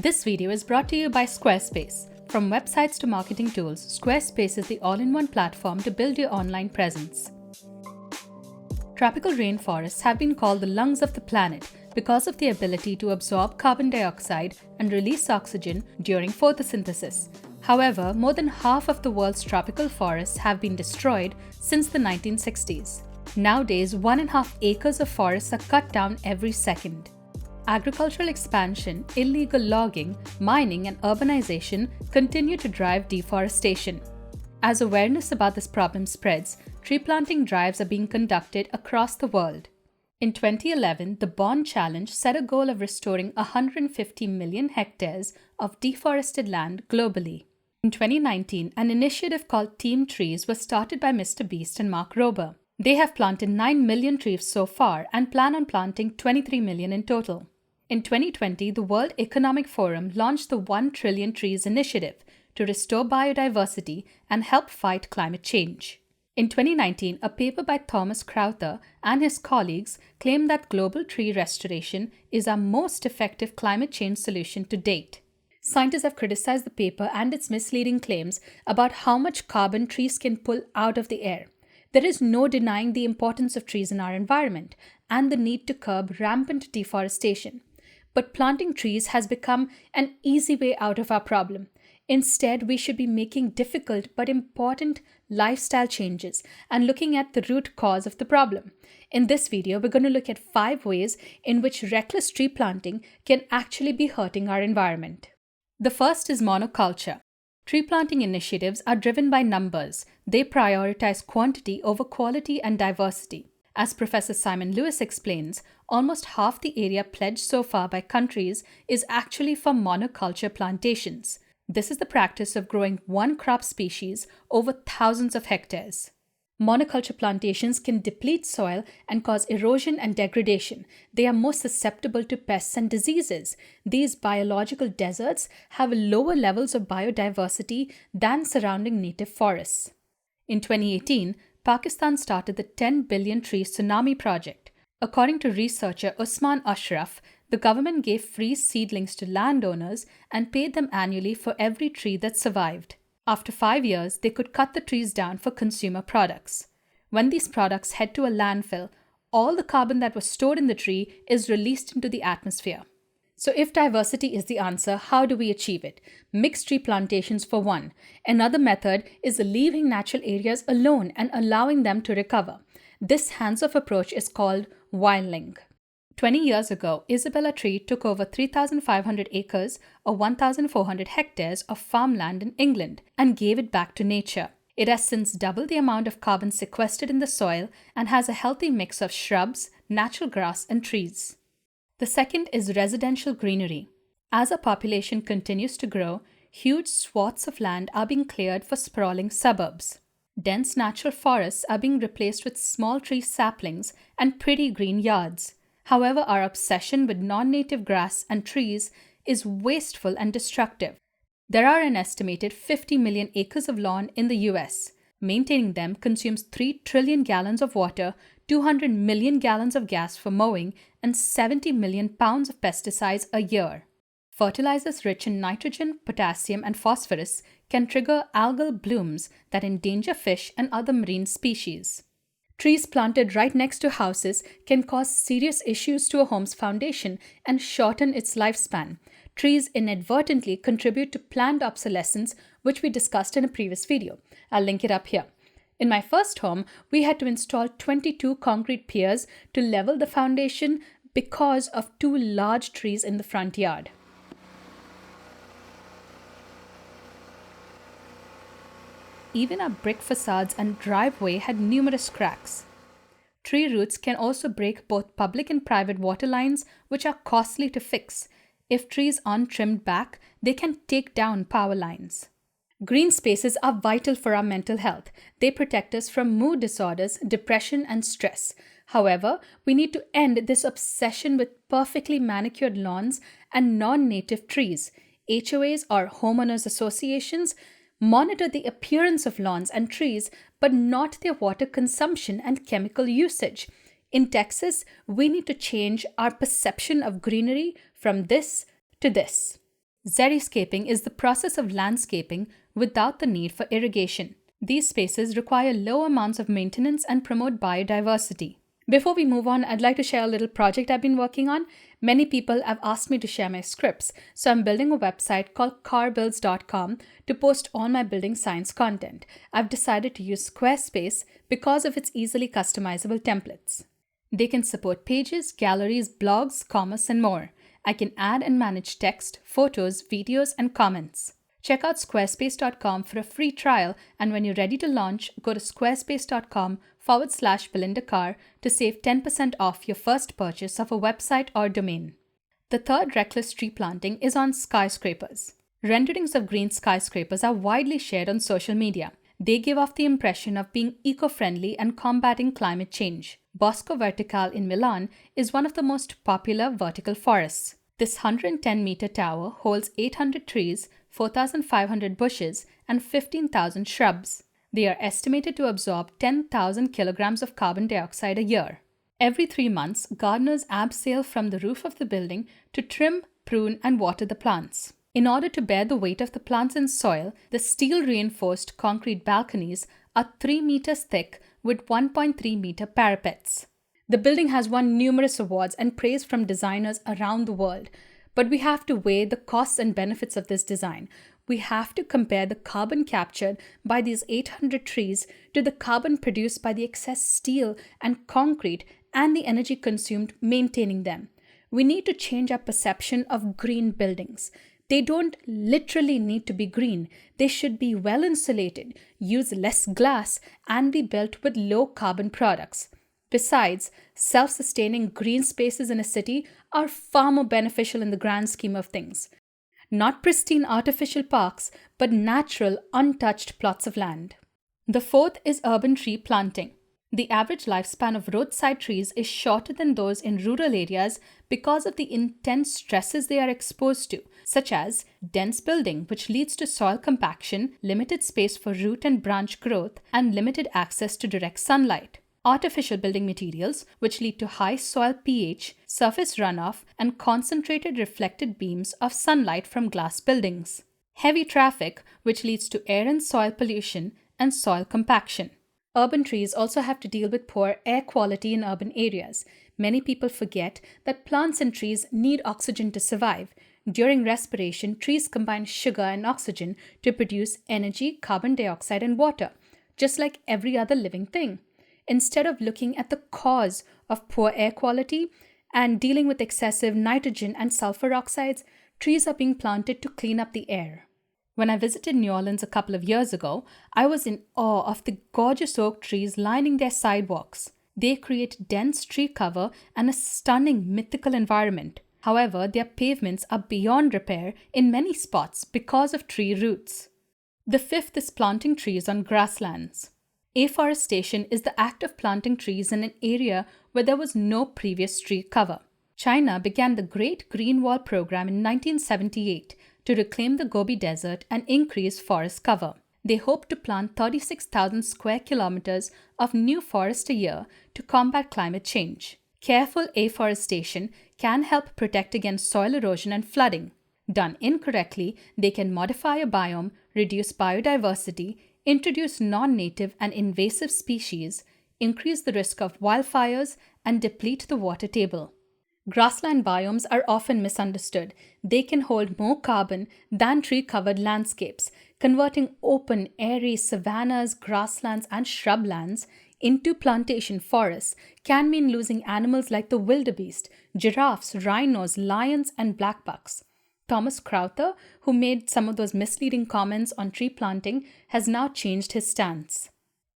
This video is brought to you by Squarespace. From websites to marketing tools, Squarespace is the all-in-one platform to build your online presence. Tropical rainforests have been called the lungs of the planet because of their ability to absorb carbon dioxide and release oxygen during photosynthesis. However, more than half of the world's tropical forests have been destroyed since the 1960s. Nowadays, 1.5 acres of forests are cut down every second. Agricultural expansion, illegal logging, mining, and urbanization continue to drive deforestation. As awareness about this problem spreads, tree planting drives are being conducted across the world. In 2011, the Bond Challenge set a goal of restoring 150 million hectares of deforested land globally. In 2019, an initiative called Team Trees was started by Mr. Beast and Mark Rober. They have planted 9 million trees so far and plan on planting 23 million in total. In 2020, the World Economic Forum launched the 1 Trillion Trees Initiative to restore biodiversity and help fight climate change. In 2019, a paper by Thomas Crowther and his colleagues claimed that global tree restoration is our most effective climate change solution to date. Scientists have criticized the paper and its misleading claims about how much carbon trees can pull out of the air. There is no denying the importance of trees in our environment and the need to curb rampant deforestation. But planting trees has become an easy way out of our problem. Instead, we should be making difficult but important lifestyle changes and looking at the root cause of the problem. In this video, we're going to look at 5 ways in which reckless tree planting can actually be hurting our environment. The first is monoculture. Tree planting initiatives are driven by numbers. They prioritize quantity over quality and diversity. As Professor Simon Lewis explains, almost half the area pledged so far by countries is actually for monoculture plantations. This is the practice of growing one crop species over thousands of hectares. Monoculture plantations can deplete soil and cause erosion and degradation. They are more susceptible to pests and diseases. These biological deserts have lower levels of biodiversity than surrounding native forests. In 2018, Pakistan started the 10 billion tree tsunami project. According to researcher Usman Ashraf, the government gave free seedlings to landowners and paid them annually for every tree that survived. After 5 years, they could cut the trees down for consumer products. When these products head to a landfill, all the carbon that was stored in the tree is released into the atmosphere. So if diversity is the answer, how do we achieve it? Mixed tree plantations for one. Another method is leaving natural areas alone and allowing them to recover. This hands-off approach is called wilding. 20 years ago, Isabella Tree took over 3,500 acres or 1,400 hectares of farmland in England and gave it back to nature. It has since doubled the amount of carbon sequestered in the soil and has a healthy mix of shrubs, natural grass, and trees. The second is residential greenery. As our population continues to grow, huge swaths of land are being cleared for sprawling suburbs. Dense natural forests are being replaced with small tree saplings and pretty green yards. However, our obsession with non-native grass and trees is wasteful and destructive. There are an estimated 50 million acres of lawn in the US. Maintaining them consumes 3 trillion gallons of water, 200 million gallons of gas for mowing, and 70 million pounds of pesticides a year. Fertilizers rich in nitrogen, potassium, and phosphorus can trigger algal blooms that endanger fish and other marine species. Trees planted right next to houses can cause serious issues to a home's foundation and shorten its lifespan. Trees inadvertently contribute to planned obsolescence, which we discussed in a previous video. I'll link it up here. In my first home, we had to install 22 concrete piers to level the foundation because of 2 large trees in the front yard. Even our brick facades and driveway had numerous cracks. Tree roots can also break both public and private water lines, which are costly to fix. If trees aren't trimmed back, they can take down power lines. Green spaces are vital for our mental health. They protect us from mood disorders, depression, and stress. However, we need to end this obsession with perfectly manicured lawns and non-native trees. HOAs, or homeowners associations, monitor the appearance of lawns and trees, but not their water consumption and chemical usage. In Texas, we need to change our perception of greenery from this to this. Xeriscaping is the process of landscaping without the need for irrigation. These spaces require low amounts of maintenance and promote biodiversity. Before we move on, I'd like to share a little project I've been working on. Many people have asked me to share my scripts, so I'm building a website called carbuilds.com to post all my building science content. I've decided to use Squarespace because of its easily customizable templates. They can support pages, galleries, blogs, commerce, and more. I can add and manage text, photos, videos, and comments. Check out squarespace.com for a free trial, and when you're ready to launch, go to squarespace.com/Belinda Carr to save 10% off your first purchase of a website or domain. The third reckless tree planting is on skyscrapers. Renderings of green skyscrapers are widely shared on social media. They give off the impression of being eco-friendly and combating climate change. Bosco Verticale in Milan is one of the most popular vertical forests. This 110-meter tower holds 800 trees, 4,500 bushes, and 15,000 shrubs. They are estimated to absorb 10,000 kilograms of carbon dioxide a year. Every 3 months, gardeners abseil from the roof of the building to trim, prune, and water the plants. In order to bear the weight of the plants in soil, the steel-reinforced concrete balconies are 3 meters thick with 1.3-meter parapets. The building has won numerous awards and praise from designers around the world. But we have to weigh the costs and benefits of this design. We have to compare the carbon captured by these 800 trees to the carbon produced by the excess steel and concrete and the energy consumed maintaining them. We need to change our perception of green buildings. They don't literally need to be green. They should be well insulated, use less glass, and be built with low carbon products. Besides, self-sustaining green spaces in a city are far more beneficial in the grand scheme of things. Not pristine artificial parks, but natural, untouched plots of land. The fourth is urban tree planting. The average lifespan of roadside trees is shorter than those in rural areas because of the intense stresses they are exposed to, such as dense building, which leads to soil compaction, limited space for root and branch growth, and limited access to direct sunlight. Artificial building materials, which lead to high soil pH, surface runoff, and concentrated reflected beams of sunlight from glass buildings. Heavy traffic, which leads to air and soil pollution and soil compaction. Urban trees also have to deal with poor air quality in urban areas. Many people forget that plants and trees need oxygen to survive. During respiration, trees combine sugar and oxygen to produce energy, carbon dioxide, and water, just like every other living thing. Instead of looking at the cause of poor air quality and dealing with excessive nitrogen and sulfur oxides, trees are being planted to clean up the air. When I visited New Orleans a couple of years ago, I was in awe of the gorgeous oak trees lining their sidewalks. They create dense tree cover and a stunning mythical environment. However, their pavements are beyond repair in many spots because of tree roots. The fifth is planting trees on grasslands. Afforestation is the act of planting trees in an area where there was no previous tree cover. China began the Great Green Wall program in 1978 to reclaim the Gobi Desert and increase forest cover. They hope to plant 36,000 square kilometers of new forest a year to combat climate change. Careful afforestation can help protect against soil erosion and flooding. Done incorrectly, they can modify a biome, reduce biodiversity, introduce non-native and invasive species, increase the risk of wildfires, and deplete the water table. Grassland biomes are often misunderstood. They can hold more carbon than tree-covered landscapes. Converting open, airy savannas, grasslands, and shrublands into plantation forests can mean losing animals like the wildebeest, giraffes, rhinos, lions, and black bucks. Thomas Crowther, who made some of those misleading comments on tree planting, has now changed his stance.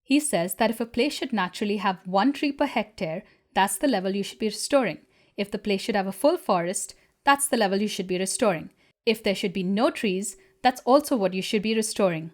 He says that if a place should naturally have 1 tree per hectare, that's the level you should be restoring. If the place should have a full forest, that's the level you should be restoring. If there should be no trees, that's also what you should be restoring.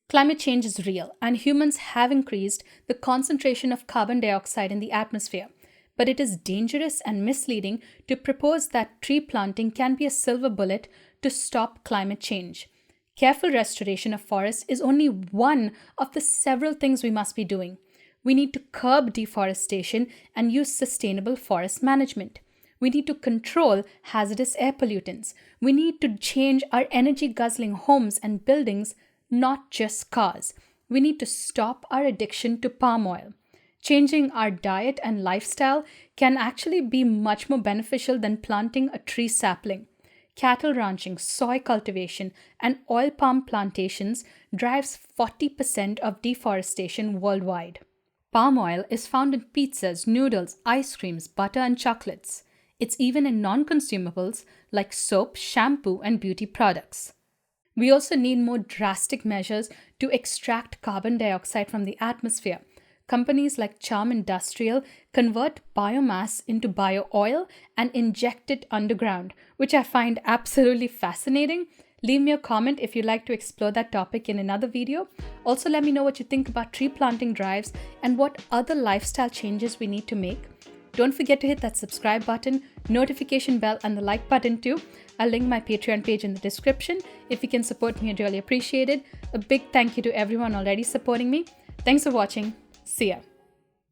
Climate change is real, and humans have increased the concentration of carbon dioxide in the atmosphere. But it is dangerous and misleading to propose that tree planting can be a silver bullet to stop climate change. Careful restoration of forests is only one of the several things we must be doing. We need to curb deforestation and use sustainable forest management. We need to control hazardous air pollutants. We need to change our energy-guzzling homes and buildings, not just cars. We need to stop our addiction to palm oil. Changing our diet and lifestyle can actually be much more beneficial than planting a tree sapling. Cattle ranching, soy cultivation, and oil palm plantations drives 40% of deforestation worldwide. Palm oil is found in pizzas, noodles, ice creams, butter, and chocolates. It's even in non-consumables like soap, shampoo, and beauty products. We also need more drastic measures to extract carbon dioxide from the atmosphere. Companies like Charm Industrial convert biomass into bio-oil and inject it underground, which I find absolutely fascinating. Leave me a comment if you'd like to explore that topic in another video. Also, let me know what you think about tree planting drives and what other lifestyle changes we need to make. Don't forget to hit that subscribe button, notification bell, and the like button too. I'll link my Patreon page in the description. If you can support me, I'd really appreciate it. A big thank you to everyone already supporting me. Thanks for watching. See ya.